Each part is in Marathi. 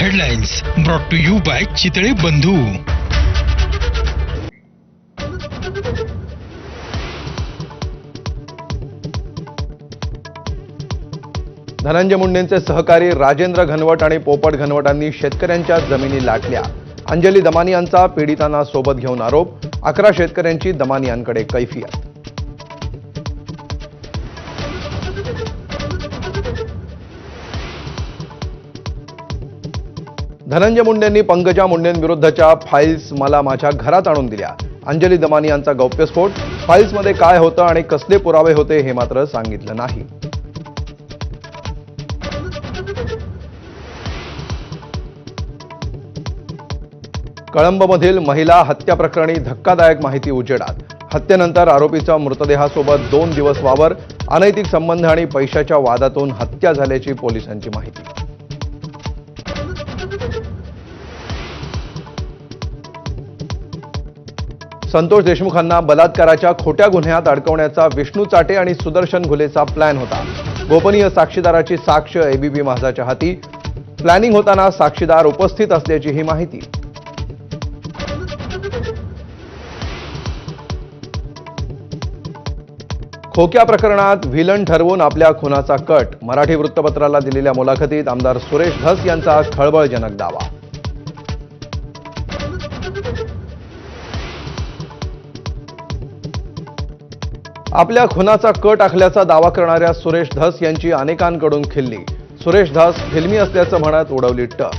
Headlines brought to you by Chitale Bandhu. Dhananjay मुंडेंचे सहकारी राजेंद्र घनवट आणि पोपट घनवटांनी शेतकऱ्यांच्या जमिनी लाटल्या. अंजली दमानियांचा पीडितांना सोबत घेऊन आरोप. 11 शेतकऱ्यांची दमानियांकडे कैफियत. धनंजय मुंडेंनी पंकजा मुंडेंविरुद्धच्या फाईल्स मला माझ्या घरात आणून दिल्या. अंजली दमानियांचा गौप्यस्फोट. फाईल्समध्ये काय होतं आणि कसले पुरावे होते हे मात्र सांगितलं नाही. कळंबमधील महिला हत्या प्रकरणी धक्कादायक माहिती उजेडात. हत्येनंतर आरोपीचा मृतदेहासोबत 2 दिवस वावर. अनैतिक संबंध आणि पैशाच्या वादातून हत्या झाल्याची पोलिसांची माहिती. संतोष देशमुखांना बलात्काराच्या खोट्या गुन्ह्यात अडकवण्याचा विष्णू चाटे आणि सुदर्शन घुलेचा प्लॅन होता. गोपनीय साक्षीदाराची साक्ष एबीपी माझाच्या हाती. प्लॅनिंग होताना साक्षीदार उपस्थित असल्याची ही माहिती. खोक्या प्रकरणात व्हिलन ठरवून आपल्या खुनाचा कट. मराठी वृत्तपत्राला दिलेल्या मुलाखतीत आमदार सुरेश धस यांचा खळबळजनक दावा. आपल्या खुनाचा कट आखल्याचा दावा करणाऱ्या सुरेश धस यांची अनेकांकडून खिल्ली. सुरेश धस फिल्मी असल्याचं म्हणत उडवली टर.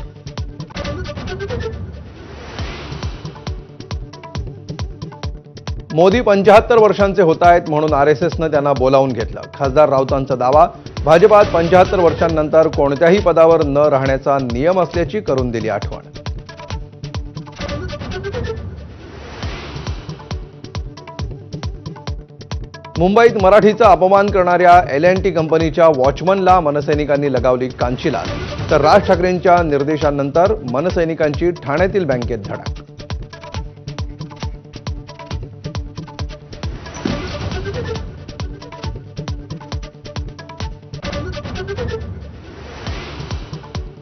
मोदी 75 वर्षांचे होत आहेत म्हणून आरएसएसनं त्यांना बोलावून घेतलं. खासदार राऊतांचा दावा. भाजपात 75 वर्षांनंतर कोणत्याही पदावर न राहण्याचा नियम असल्याची करून दिली आठवण. मुंबईत मराठीचा अपमान करणाऱ्या L&T कंपनीच्या वॉचमनला मनसैनिकांनी लगावली कांचीला. तर राज ठाकरेंच्या निर्देशांनंतर मनसैनिकांची ठाण्यातील बँकेत धडक.